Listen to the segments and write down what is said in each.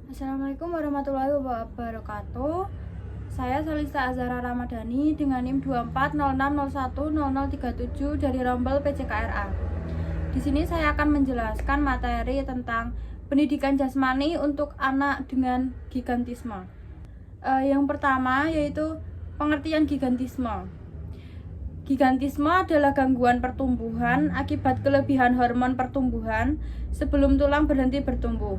Assalamualaikum warahmatullahi wabarakatuh. Saya Salisa Azhara Ramadhani dengan NIM 2406010037 dari Rombel PJKRA. Di sini saya akan menjelaskan materi tentang pendidikan jasmani untuk anak dengan gigantisme. Yang pertama yaitu pengertian gigantisme. Gigantisme adalah gangguan pertumbuhan akibat kelebihan hormon pertumbuhan sebelum tulang berhenti bertumbuh.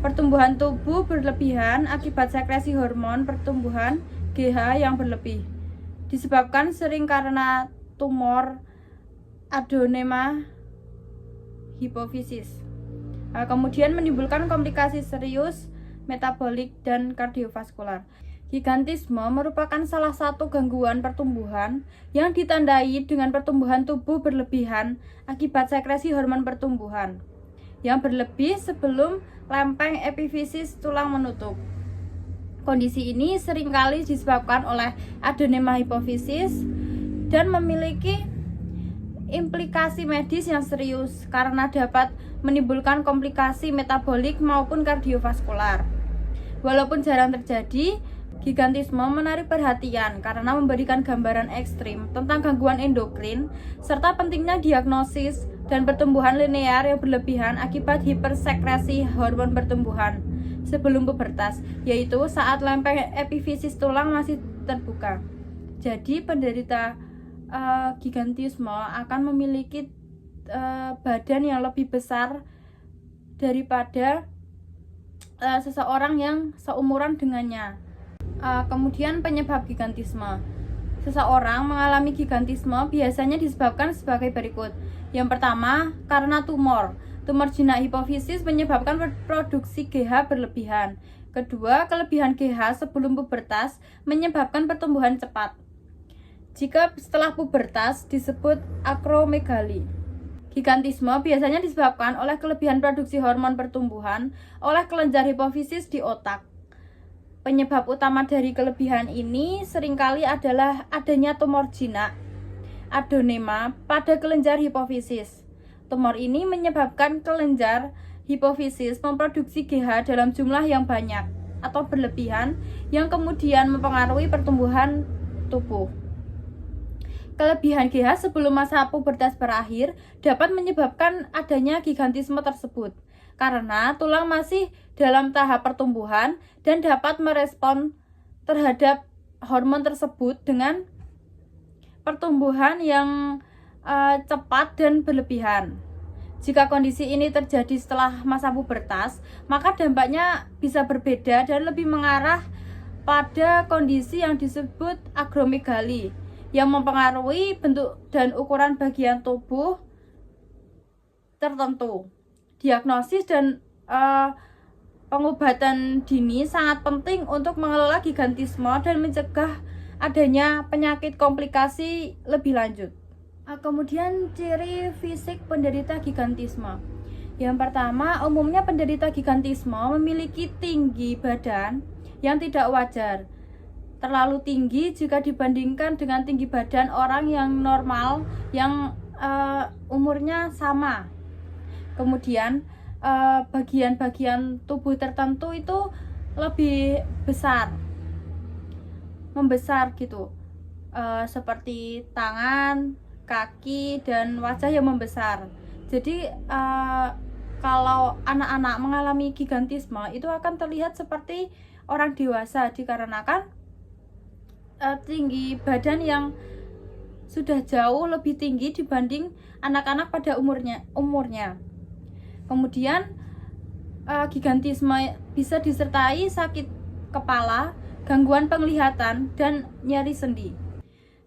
Pertumbuhan tubuh berlebihan akibat sekresi hormon pertumbuhan GH yang berlebih. Disebabkan sering karena tumor adenoma hipofisis. Kemudian menimbulkan komplikasi serius metabolik dan kardiovaskular. Gigantisme merupakan salah satu gangguan pertumbuhan yang ditandai dengan pertumbuhan tubuh berlebihan akibat sekresi hormon pertumbuhan yang berlebih sebelum lempeng epifisis tulang menutup. Kondisi ini seringkali disebabkan oleh adenoma hipofisis dan memiliki implikasi medis yang serius karena dapat menimbulkan komplikasi metabolik maupun kardiovaskular. Walaupun jarang terjadi, gigantisme menarik perhatian karena memberikan gambaran ekstrim tentang gangguan endokrin serta pentingnya diagnosis dan pertumbuhan linear yang berlebihan akibat hipersekresi hormon pertumbuhan sebelum pubertas, yaitu saat lempeng epifisis tulang masih terbuka. Jadi penderita gigantisme akan memiliki badan yang lebih besar daripada seseorang yang seumuran dengannya. Kemudian penyebab gigantisme. Seseorang mengalami gigantisme biasanya disebabkan sebagai berikut. Yang pertama, karena tumor. Tumor jinak hipofisis menyebabkan produksi GH berlebihan. Kedua, kelebihan GH sebelum pubertas menyebabkan pertumbuhan cepat. Jika setelah pubertas disebut akromegali. Gigantisme biasanya disebabkan oleh kelebihan produksi hormon pertumbuhan oleh kelenjar hipofisis di otak. Penyebab utama dari kelebihan ini seringkali adalah adanya tumor jinak adenoma pada kelenjar hipofisis. Tumor ini menyebabkan kelenjar hipofisis memproduksi GH dalam jumlah yang banyak atau berlebihan yang kemudian mempengaruhi pertumbuhan tubuh. Kelebihan GH sebelum masa pubertas berakhir dapat menyebabkan adanya gigantisme tersebut karena tulang masih dalam tahap pertumbuhan dan dapat merespon terhadap hormon tersebut dengan pertumbuhan yang cepat dan berlebihan. Jika kondisi ini terjadi setelah masa pubertas, maka dampaknya bisa berbeda dan lebih mengarah pada kondisi yang disebut akromegali yang mempengaruhi bentuk dan ukuran bagian tubuh tertentu. Diagnosis dan pengobatan dini sangat penting untuk mengelola gigantisme dan mencegah adanya penyakit komplikasi lebih lanjut. Kemudian ciri fisik penderita gigantisme. Yang pertama, umumnya penderita gigantisme memiliki tinggi badan yang tidak wajar. Terlalu tinggi jika dibandingkan dengan tinggi badan orang yang normal yang umurnya sama. Kemudian bagian-bagian tubuh tertentu itu lebih besar, membesar gitu, seperti tangan, kaki, dan wajah yang membesar. Jadi kalau anak-anak mengalami gigantisme itu akan terlihat seperti orang dewasa dikarenakan tinggi badan yang sudah jauh lebih tinggi dibanding anak-anak pada umurnya. Kemudian gigantisme bisa disertai sakit kepala, gangguan penglihatan, dan nyeri sendi.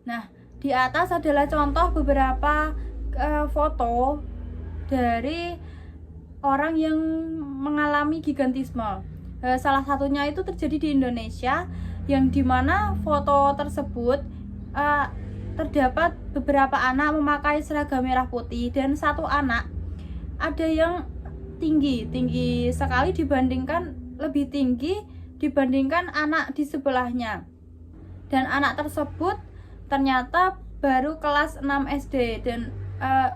Nah, di atas adalah contoh beberapa foto dari orang yang mengalami gigantisme. Salah satunya itu terjadi di Indonesia, yang dimana foto tersebut terdapat beberapa anak memakai seragam merah putih dan satu anak ada yang tinggi sekali lebih tinggi dibandingkan anak di sebelahnya, dan anak tersebut ternyata baru kelas 6 SD dan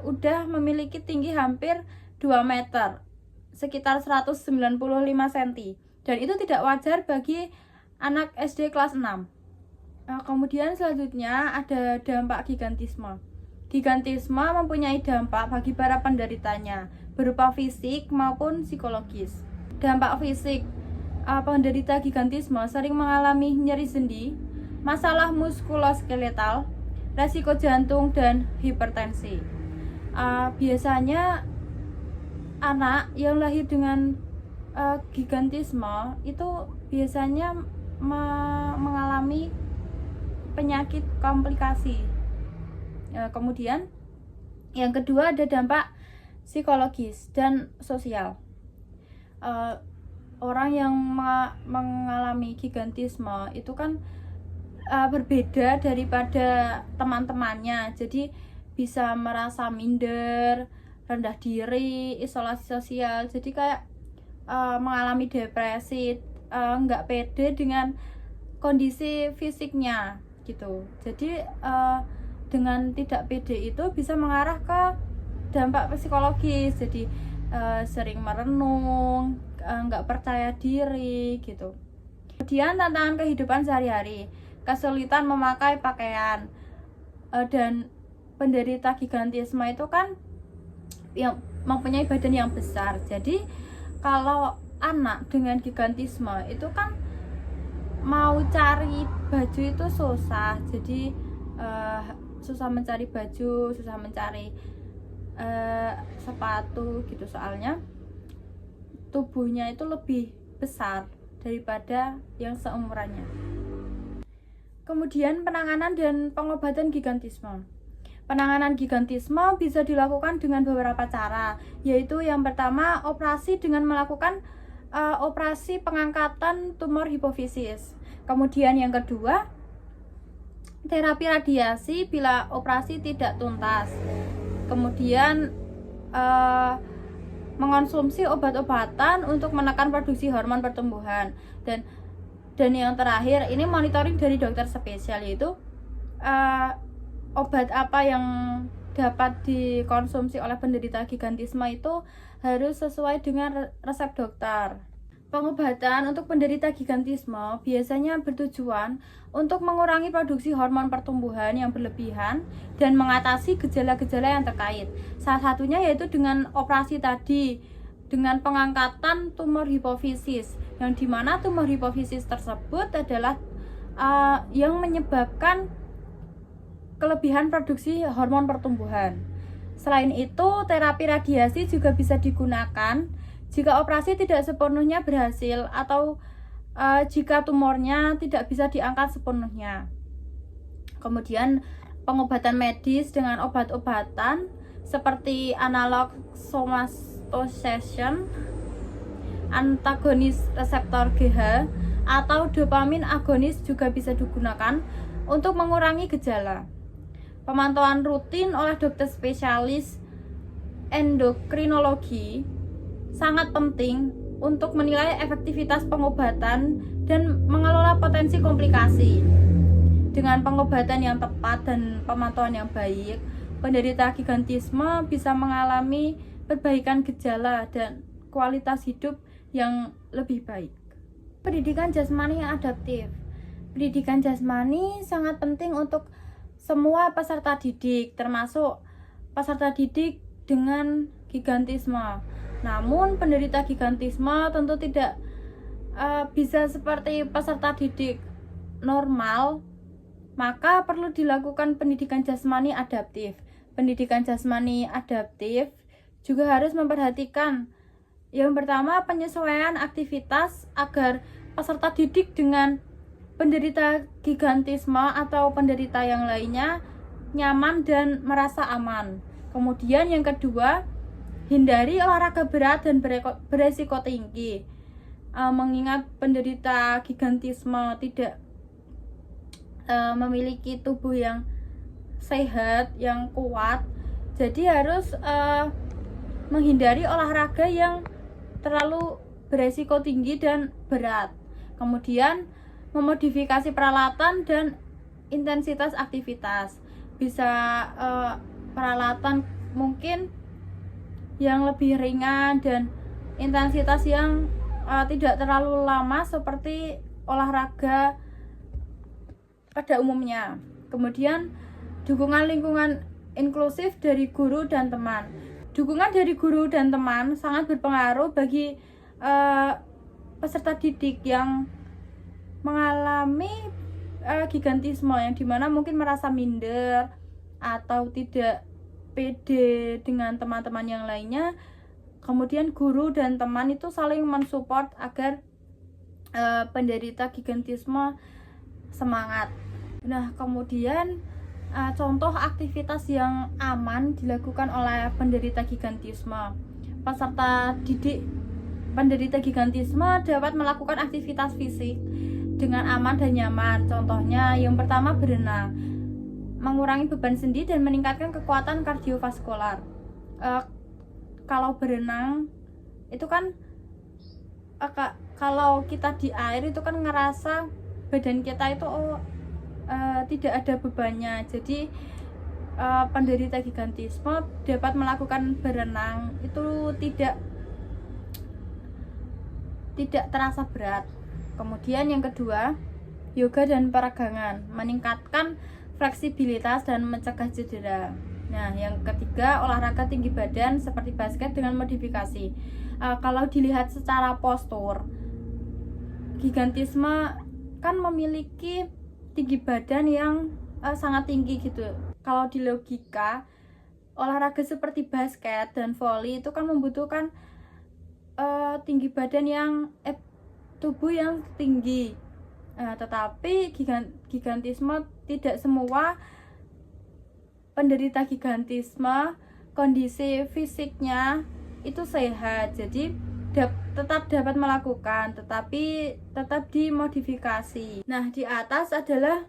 udah memiliki tinggi hampir 2 meter. sekitar 195 cm, dan itu tidak wajar bagi anak SD kelas 6. Kemudian selanjutnya ada dampak gigantisme. Gigantisme mempunyai dampak bagi para penderitanya berupa fisik maupun psikologis. Dampak fisik, penderita gigantisme sering mengalami nyeri sendi, masalah muskuloskeletal, resiko jantung, dan hipertensi. Biasanya anak yang lahir dengan gigantisme itu biasanya mengalami penyakit komplikasi. Kemudian yang kedua ada dampak psikologis dan sosial. Orang yang mengalami gigantisme itu kan berbeda daripada teman-temannya, jadi bisa merasa minder, rendah diri, isolasi sosial, jadi kayak mengalami depresi, nggak pede dengan kondisi fisiknya gitu. Jadi dengan tidak pede itu bisa mengarah ke dampak psikologis, jadi sering merenung, nggak percaya diri gitu. Kemudian tantangan kehidupan sehari-hari, kesulitan memakai pakaian, dan penderita gigantisme itu kan yang mempunyai badan yang besar. Jadi kalau anak dengan gigantisme itu kan mau cari baju itu susah, jadi susah mencari baju, susah mencari sepatu gitu, soalnya tubuhnya itu lebih besar daripada yang seumurannya. Kemudian penanganan dan pengobatan gigantisme. Penanganan gigantisme bisa dilakukan dengan beberapa cara, yaitu yang pertama operasi dengan melakukan operasi pengangkatan tumor hipofisis. Kemudian yang kedua terapi radiasi bila operasi tidak tuntas. Kemudian mengonsumsi obat-obatan untuk menekan produksi hormon pertumbuhan, dan yang terakhir ini monitoring dari dokter spesial, yaitu obat apa yang dapat dikonsumsi oleh penderita gigantisme itu harus sesuai dengan resep dokter. Pengobatan untuk penderita gigantisme biasanya bertujuan untuk mengurangi produksi hormon pertumbuhan yang berlebihan dan mengatasi gejala-gejala yang terkait. Salah satunya yaitu dengan operasi tadi, dengan pengangkatan tumor hipofisis, yang dimana tumor hipofisis tersebut adalah yang menyebabkan kelebihan produksi hormon pertumbuhan. Selain itu, terapi radiasi juga bisa digunakan jika operasi tidak sepenuhnya berhasil atau jika tumornya tidak bisa diangkat sepenuhnya. Kemudian pengobatan medis dengan obat-obatan seperti analog somatostatin, antagonis reseptor GH, atau dopamin agonis juga bisa digunakan untuk mengurangi gejala. Pemantauan rutin oleh dokter spesialis endokrinologi sangat penting untuk menilai efektivitas pengobatan dan mengelola potensi komplikasi. Dengan pengobatan yang tepat dan pemantauan yang baik, penderita gigantisme bisa mengalami perbaikan gejala dan kualitas hidup yang lebih baik. Pendidikan jasmani yang adaptif. Pendidikan jasmani sangat penting untuk semua peserta didik, termasuk peserta didik dengan gigantisme. Namun penderita gigantisme tentu tidak bisa seperti peserta didik normal, maka perlu dilakukan pendidikan jasmani adaptif. Pendidikan jasmani adaptif juga harus memperhatikan yang pertama penyesuaian aktivitas agar peserta didik dengan penderita gigantisme atau penderita yang lainnya nyaman dan merasa aman. Kemudian yang kedua, hindari olahraga berat dan beresiko tinggi. Mengingat penderita gigantisme tidak memiliki tubuh yang sehat, yang kuat, jadi harus menghindari olahraga yang terlalu beresiko tinggi dan berat. Kemudian memodifikasi peralatan dan intensitas aktivitas. Bisa peralatan mungkin yang lebih ringan dan intensitas yang tidak terlalu lama seperti olahraga pada umumnya. Kemudian dukungan lingkungan inklusif dari guru dan teman. Dukungan dari guru dan teman sangat berpengaruh bagi peserta didik yang mengalami gigantisme, yang dimana mungkin merasa minder atau tidak pede dengan teman-teman yang lainnya. Kemudian guru dan teman itu saling mensupport agar penderita gigantisme semangat. Nah, kemudian contoh aktivitas yang aman dilakukan oleh penderita gigantisme. Peserta didik penderita gigantisme dapat melakukan aktivitas fisik dengan aman dan nyaman. Contohnya yang pertama berenang, mengurangi beban sendi dan meningkatkan kekuatan kardiovaskular. Kalau berenang itu kan kalau kita di air itu kan ngerasa badan kita itu tidak ada bebannya. Jadi penderita gigantisme dapat melakukan berenang itu tidak terasa berat. Kemudian yang kedua, yoga dan peregangan meningkatkan fleksibilitas dan mencegah cedera. Nah, yang ketiga, olahraga tinggi badan seperti basket dengan modifikasi. Kalau dilihat secara postur, gigantisme kan memiliki tinggi badan yang sangat tinggi gitu. Kalau di logika, olahraga seperti basket dan volley itu kan membutuhkan tinggi badan yang tubuh yang tinggi. Tetapi gigantisme tidak semua penderita gigantisme kondisi fisiknya itu sehat, jadi tetap dapat melakukan, tetapi tetap dimodifikasi. Nah, di atas adalah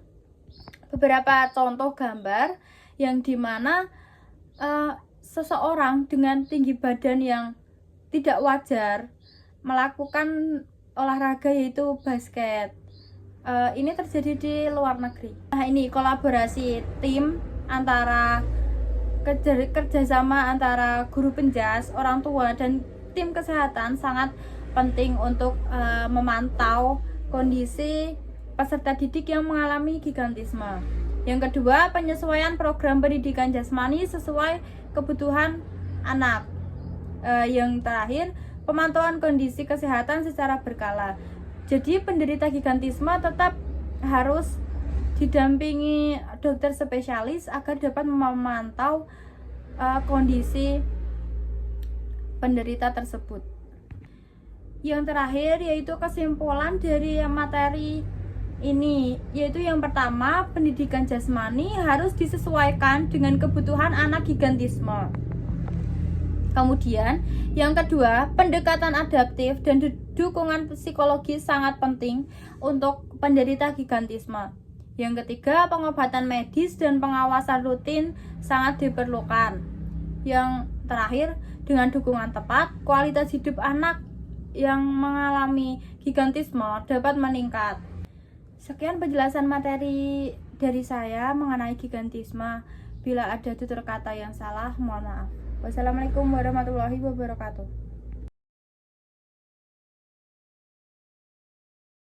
beberapa contoh gambar yang dimana seseorang dengan tinggi badan yang tidak wajar melakukan olahraga yaitu basket. Ini terjadi di luar negeri. Nah, ini kolaborasi tim antara kerjasama antara guru penjas, orang tua, dan tim kesehatan sangat penting untuk memantau kondisi peserta didik yang mengalami gigantisme. Yang kedua, penyesuaian program pendidikan jasmani sesuai kebutuhan anak. Yang terakhir, pemantauan kondisi kesehatan secara berkala. Jadi penderita gigantisme tetap harus didampingi dokter spesialis agar dapat memantau kondisi penderita tersebut. Yang terakhir yaitu kesimpulan dari materi ini, yaitu yang pertama, pendidikan jasmani harus disesuaikan dengan kebutuhan anak gigantisme. Kemudian yang kedua, pendekatan adaptif dan dukungan psikologis sangat penting untuk penderita gigantisme. Yang ketiga, pengobatan medis dan pengawasan rutin sangat diperlukan. Yang terakhir, dengan dukungan tepat, kualitas hidup anak yang mengalami gigantisme dapat meningkat. Sekian penjelasan materi dari saya mengenai gigantisme. Bila ada tutur kata yang salah, mohon maaf. Wassalamualaikum warahmatullahi wabarakatuh.